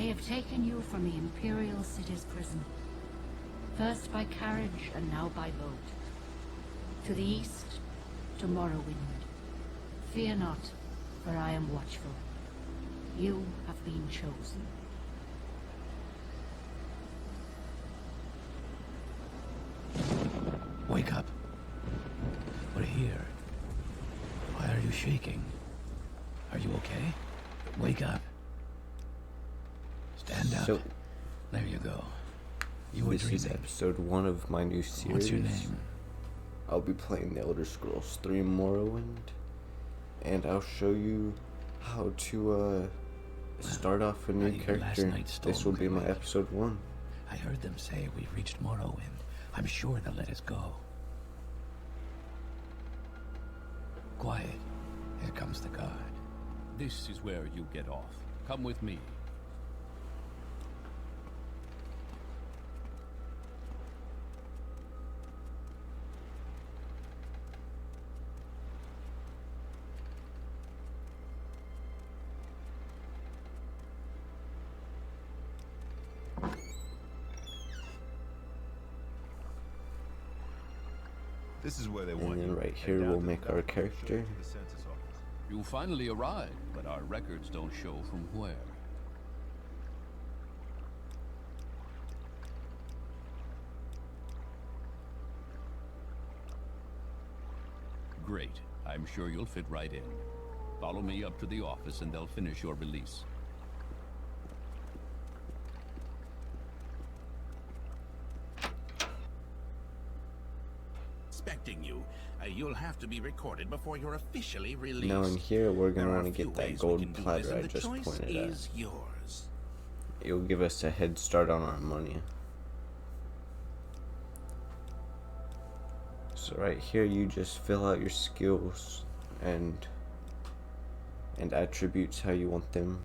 have taken you from the Imperial City's prison, first by carriage and now by boat. To the east, to Morrowind. Fear not, for I am watchful. You have been chosen. Wake up. We're here. Why are you shaking? Are you okay? Wake up. Stand up. So, there you go. You were this is dreaming. episode 1 of my new series. What's your name? I'll be playing the Elder Scrolls 3 Morrowind, and I'll show you how to start off a new character. This will be my episode 1. I heard them say we've reached Morrowind. I'm sure they'll let us go. Quiet. Here comes the guard. This is where you get off. Come with me. This is where they want And then you. right here we'll make our character. You finally arrived, but our records don't show from where. Great. I'm sure you'll fit right in. Follow me up to the office and they'll finish your release. Expecting you. You'll have to be recorded before you're officially released. Now in here we're going to want to get that gold ways we can do platter this, I and just the choice pointed at. is yours. It'll give us a head start on our money. So right here you just fill out your skills and attributes how you want them.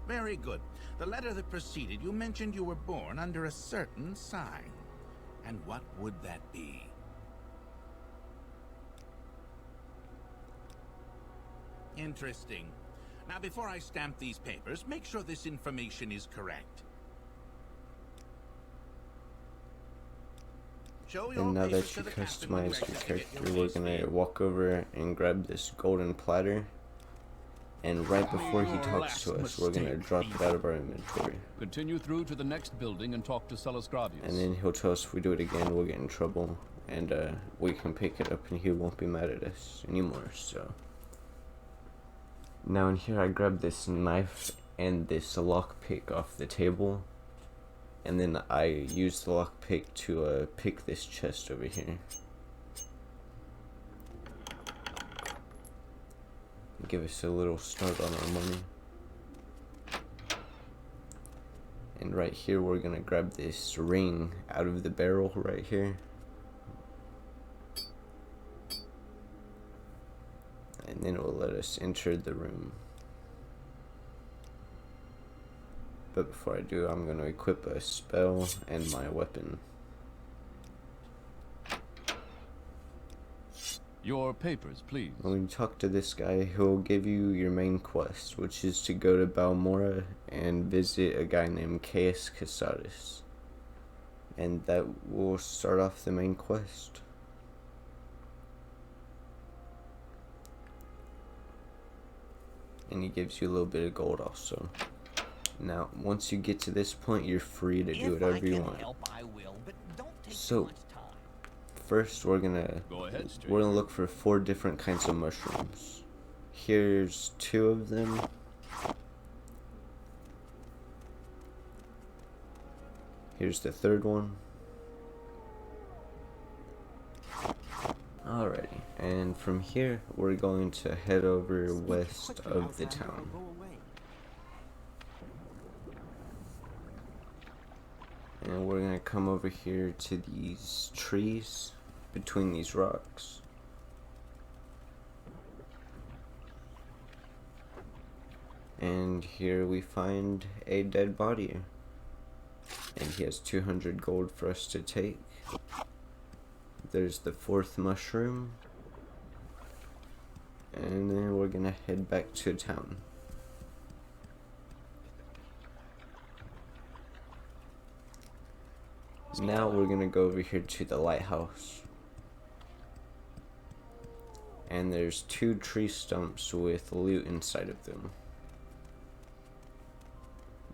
Very good. The letter that preceded you mentioned you were born under a certain sign. And what would that be? Interesting. Now, before I stamp these papers, make sure this information is correct. Show your And now papers that you to the captain when customize ready your to get character, we're release going to fee. walk over and grab this golden platter. And right before he talks to us, we're going to drop it out of our inventory. Continue through to the next building and talk to Celisgravius. And then he'll tell us if we do it again, we'll get in trouble. And we can pick it up and he won't be mad at us anymore, so. Now in here I grab this knife and this lockpick off the table. And then I use the lockpick to pick this chest over here. Give us a little start on our money. And right here we're gonna grab this ring out of the barrel right here. And then it will let us enter the room. But before I do, I'm gonna equip a spell and my weapon. Your papers, please. When you talk to this guy, he'll give you your main quest, which is to go to Balmora and visit a guy named Caius Casadus. And that will start off the main quest. And he gives you a little bit of gold also. Now, once you get to this point, you're free to do whatever you want. So, first we're gonna look for 4 different kinds of mushrooms. Here's 2 of them. Here's the 3rd one. Alrighty, and from here we're going to head over west of the town. And we're gonna come over here to these trees between these rocks. And here we find a dead body. And he has 200 gold for us to take. There's the 4th mushroom. And then we're gonna head back to town. Now we're gonna go over here to the lighthouse. And there's 2 tree stumps with loot inside of them.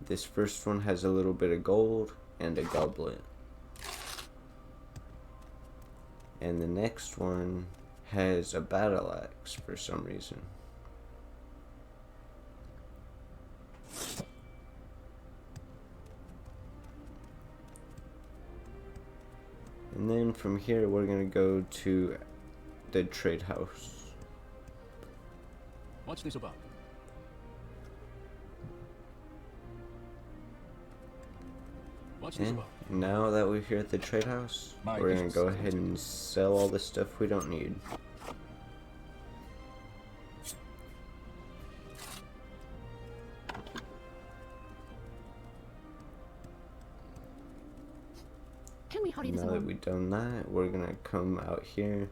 This first one has a little bit of gold and a goblet. And the next one has a battle axe for some reason. And then from here we're gonna go to the trade house. What's this about? What's this And about? now that we're here at the trade house, My we're gonna business. go ahead and sell all the stuff we don't need. Can we hurry this Now that along? we've done that, we're gonna come out here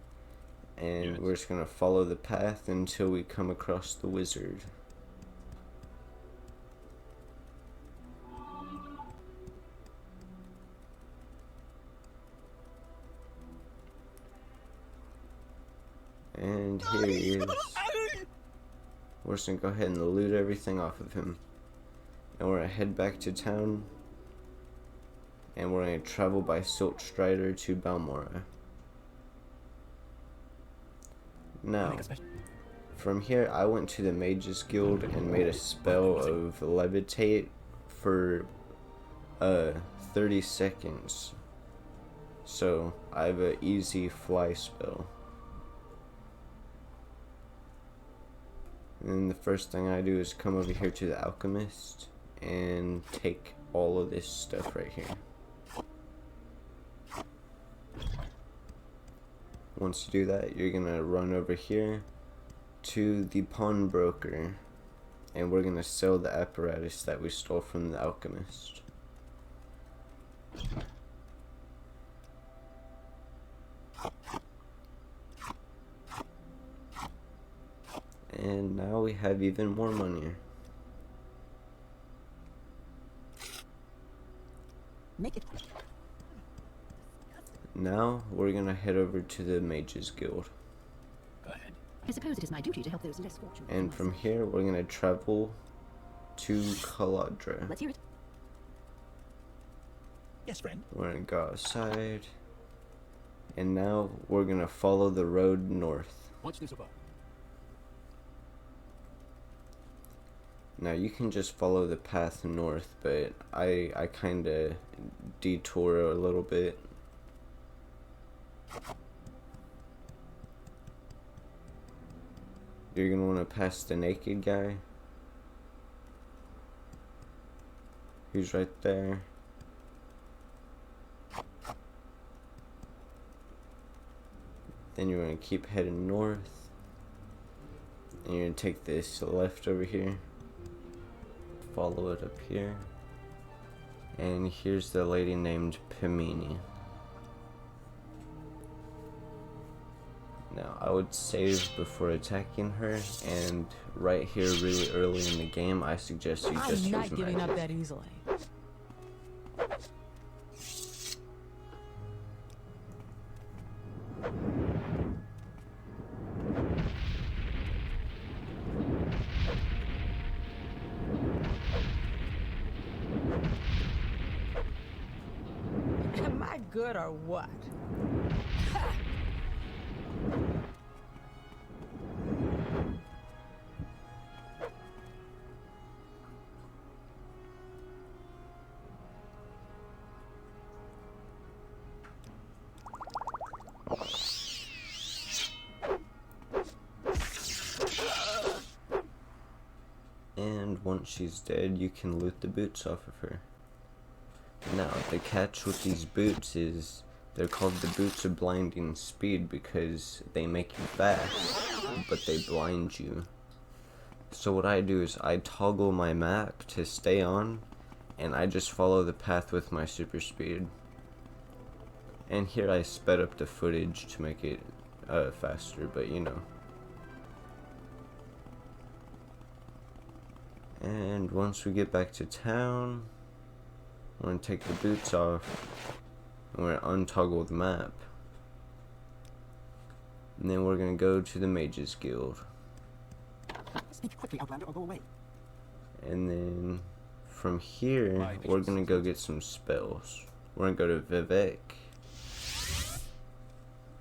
and Yes. we're just gonna follow the path until we come across the wizard. And here he is. We're just gonna go ahead and loot everything off of him. And we're gonna head back to town. And we're gonna travel by Silt Strider to Balmora. Now, from here I went to the Mages Guild and made a spell of Levitate for 30 seconds. So I have an easy fly spell. And then the first thing I do is come over here to the Alchemist and take all of this stuff right here. Once you do that, you're gonna run over here to the pawnbroker and we're gonna sell the apparatus that we stole from the Alchemist. And now we have even more money. Make it. Now we're gonna head over to the Mages Guild. Go ahead. I suppose it is my duty to help those less fortunate. than And from myself. here we're gonna travel to Caladra. Let's hear it. Yes, friend. We're gonna go outside. And now we're gonna follow the road north. What's this about? Now you can just follow the path north, but I kinda detour a little bit. You're gonna wanna pass the naked guy. Who's right there. Then you're gonna keep heading north. And you're gonna take this left over here. Follow it up here. And here's the lady named Pimini. Now I would save before attacking her, and right here really early in the game I suggest you just I'm not use giving magic. up that easily. Am I good or what? And once she's dead you can loot the boots off of her. Now, the catch with these boots is they're called the boots of blinding speed because they make you fast, but they blind you. So what I do is I toggle my map to stay on, and I just follow the path with my super speed. And here I sped up the footage to make it faster, but you know. And once we get back to town, we're gonna take the boots off, and we're gonna untoggle the map. And then we're gonna go to the Mages Guild. Speak quickly, Outlander, or go away. And then from here, we're gonna go get some spells. We're gonna go to Vivek.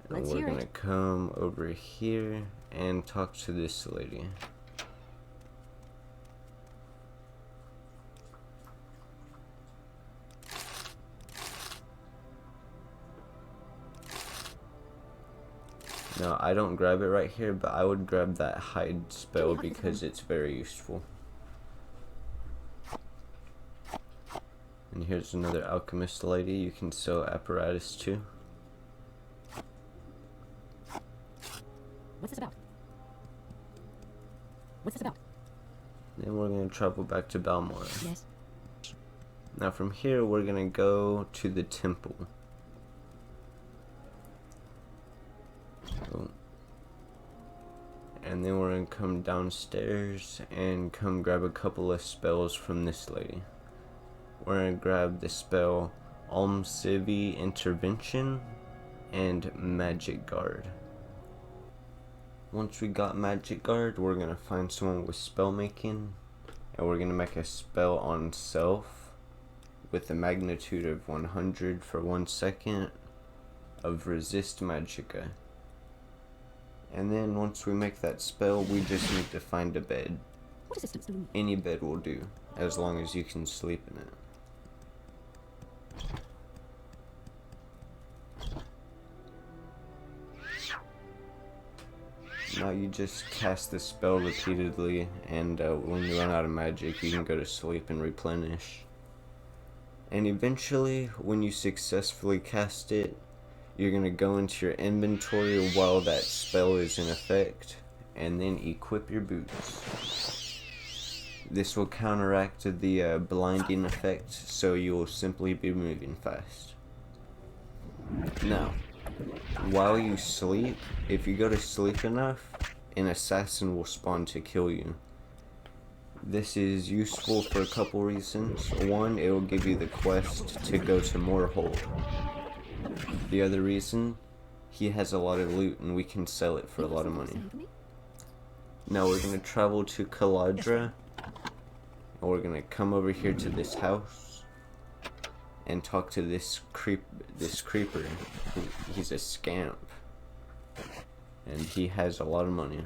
And we're gonna come over here and talk to this lady. Now, I don't grab it right here, but I would grab that hide spell because it's very useful. And here's another alchemist lady you can sell apparatus to. What's this about? What's this about? Then we're going to travel back to Balmora. Yes. Now from here, we're going to go to the temple. Oh. And then we're going to come downstairs and come grab a couple of spells from this lady. We're going to grab the spell Almcivi Intervention and Magic Guard. Once we got Magic Guard, we're going to find someone with spell making, and we're going to make a spell on self with a magnitude of 100 for 1 second of Resist Magicka. And then once we make that spell, we just need to find a bed. What assistance do we need? Any bed will do, as long as you can sleep in it. Now you just cast the spell repeatedly, and when you run out of magic, you can go to sleep and replenish. And eventually, when you successfully cast it, you're going to go into your inventory while that spell is in effect, and then equip your boots. This will counteract the blinding effect, so you will simply be moving fast. Now, while you sleep, if you go to sleep enough, an assassin will spawn to kill you. This is useful for a couple reasons. One, it will give you the quest to go to Morrowind. The other reason, he has a lot of loot and we can sell it for a lot of money. Now we're going to travel to Caladra, and we're going to come over here to this house and talk to this creeper. He's a scamp, and he has a lot of money.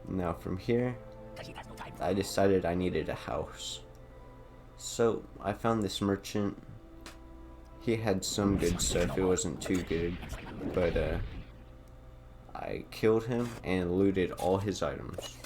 Now from here, I decided I needed a house. So I found this merchant. He had some good stuff, it wasn't too good, but I killed him and looted all his items.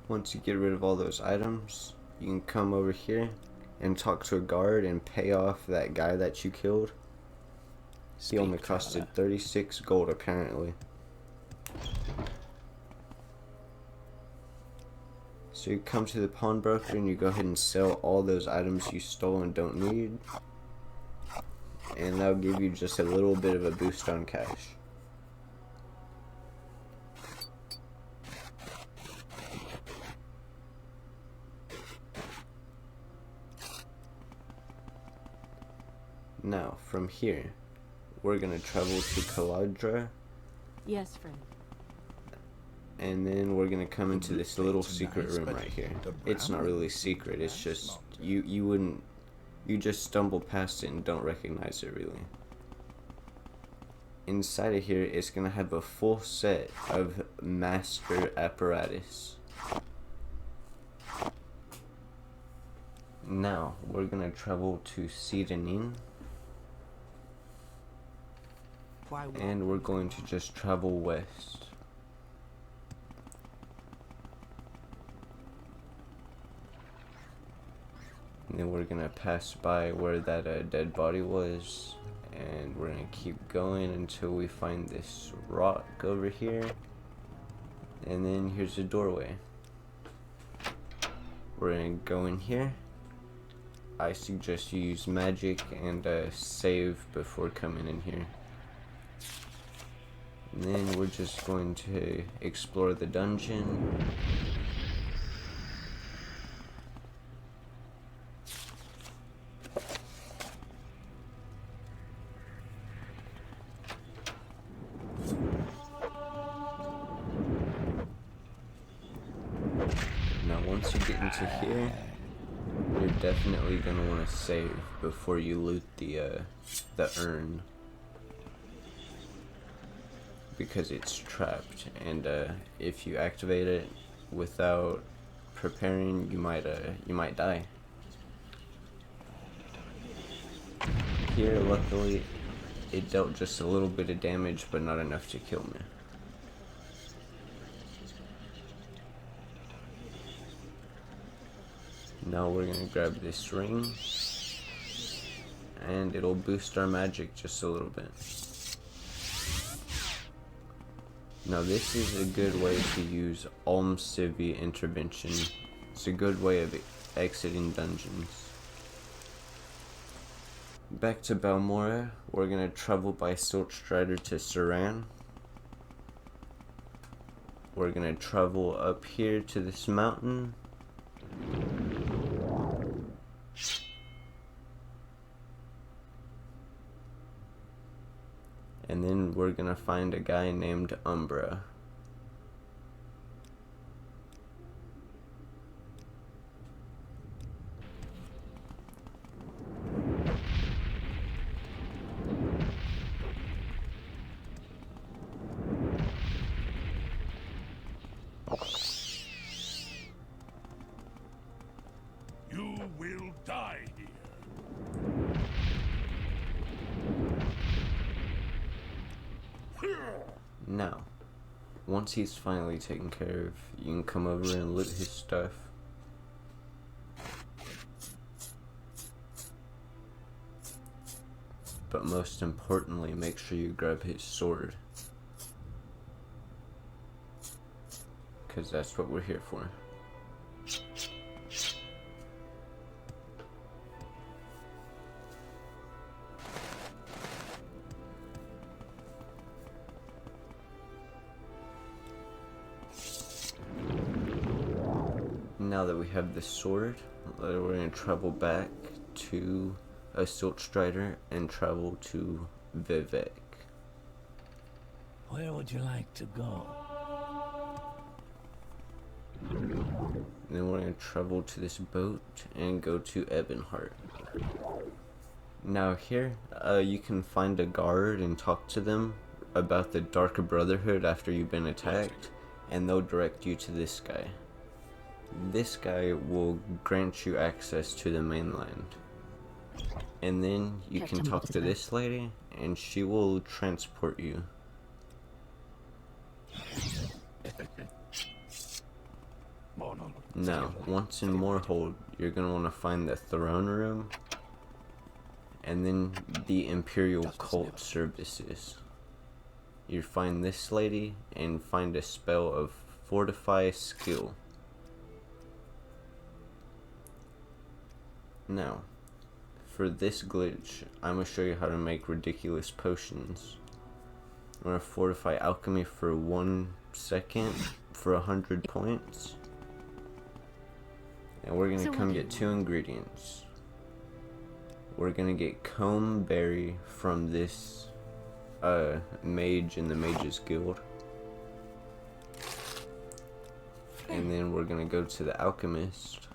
Once you get rid of all those items, you can come over here and talk to a guard and pay off that guy that you killed. He only costed 36 gold apparently. So you come to the pawnbroker and you go ahead and sell all those items you stole and don't need. And that'll give you just a little bit of a boost on cash. Now, from here, we're gonna travel to Caladra, Yes, friend. And then we're gonna come into blue this little plates are secret nice, room but right here. the It's not brown really ones seem to secret, it's last just longer. you just stumble past it and don't recognize it really. Inside of here, it's gonna have a full set of master apparatus. Now we're gonna travel to Sidanin, and we're going to just travel west. And then we're gonna pass by where that dead body was, and we're gonna keep going until we find this rock over here, and then here's a doorway. We're gonna go in here. I suggest you use magic and save before coming in here. And then we're just going to explore the dungeon. Now once you get into here, you're definitely gonna want to save before you loot the urn, because it's trapped, and if you activate it without preparing, you might die. Here, luckily, it dealt just a little bit of damage, but not enough to kill me. Now we're gonna grab this ring, and it'll boost our magic just a little bit. Now this is a good way to use Civi intervention. It's a good way of exiting dungeons. Back to Balmora, we're gonna travel by Silt Strider to Saran. We're gonna travel up here to this mountain. And then we're gonna find a guy named Umbra. You will die here. Now, once he's finally taken care of, you can come over and loot his stuff. But most importantly, make sure you grab his sword, because that's what we're here for. Now that we have the sword, we're going to travel back to a Silt Strider and travel to Vivek. Where would you like to go? Then we're going to travel to this boat and go to Ebonheart. Now here, you can find a guard and talk to them about the Dark Brotherhood after you've been attacked, and they'll direct you to this guy. This guy will grant you access to the mainland. And then you can talk to this lady, and she will transport you. Now, once in Morrowind, you're going to want to find the throne room, and then the Imperial Cult Services. You find this lady, and find a spell of Fortify Skill. Now, for this glitch, I'm going to show you how to make ridiculous potions. I'm going to fortify alchemy for 1 second for 100 points. And we're going to come get 2 ingredients. We're going to get comb berry from this mage in the Mages Guild. And then we're gonna go to the Alchemist.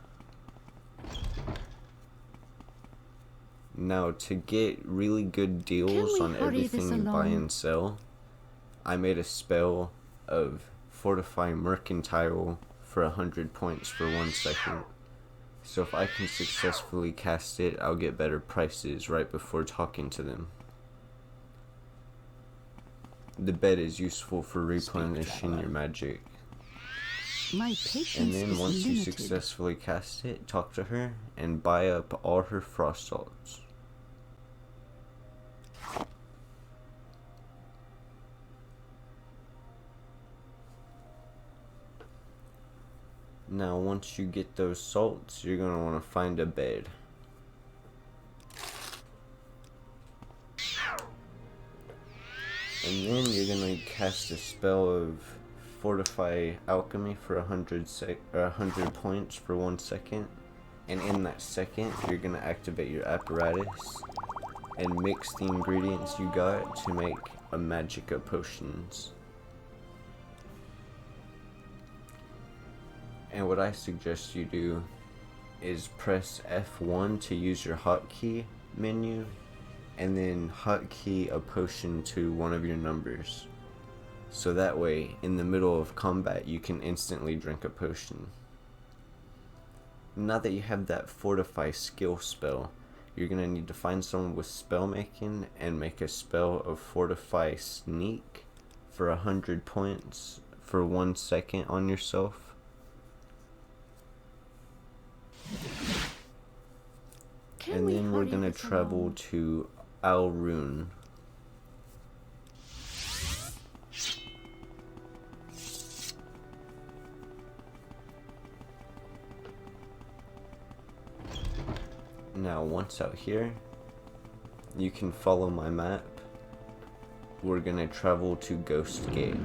Now, to get really good deals on everything you buy and sell, I made a spell of Fortify Mercantile for 100 points for 1 second. So if I can successfully cast it, I'll get better prices right before talking to them. The bed is useful for replenishing your magic. My patience And then is once you limited. successfully cast it, talk to her and buy up all her frost salts. Now once you get those salts, you're going to want to find a bed. And then you're going to cast a spell of Fortify Alchemy for 100 points for 1 second. And in that second, you're going to activate your apparatus and mix the ingredients you got to make a Magicka potions. And what I suggest you do is press F1 to use your hotkey menu, and then hotkey a potion to one of your numbers. So that way, in the middle of combat, you can instantly drink a potion. Now that you have that Fortify skill spell, you're going to need to find someone with spell making and make a spell of Fortify Sneak for 100 points for 1 second on yourself. And then we're gonna travel to Alrune. Now once out here, you can follow my map. We're gonna travel to Ghost Gate.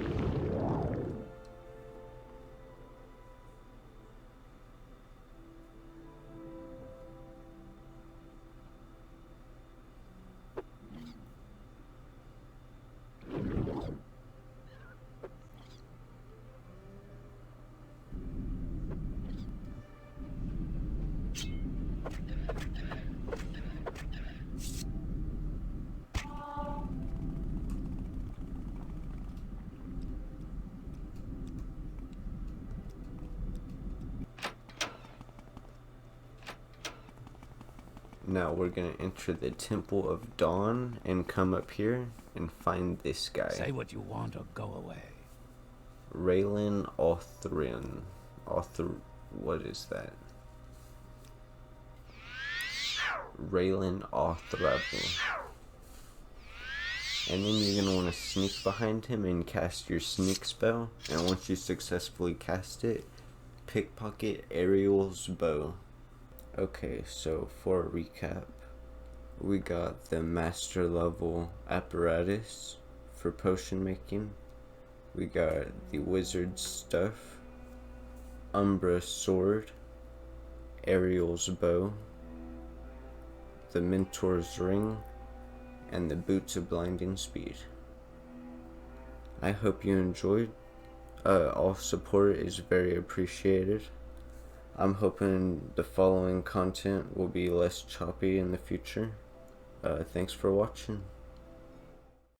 Now we're gonna enter the Temple of Dawn and come up here and find this guy. Say what you want or go away. Raylan Othrin. What is that? Raylan Othravel. And then you're gonna want to sneak behind him and cast your sneak spell. And once you successfully cast it, pickpocket Ariel's bow. Okay, so for a recap, we got the master level apparatus for potion making. We got the wizard stuff, Umbra's sword, Ariel's bow, the mentor's ring, and the boots of blinding speed. I hope you enjoyed. All support is very appreciated. I'm hoping the following content will be less choppy in the future. Thanks for watching.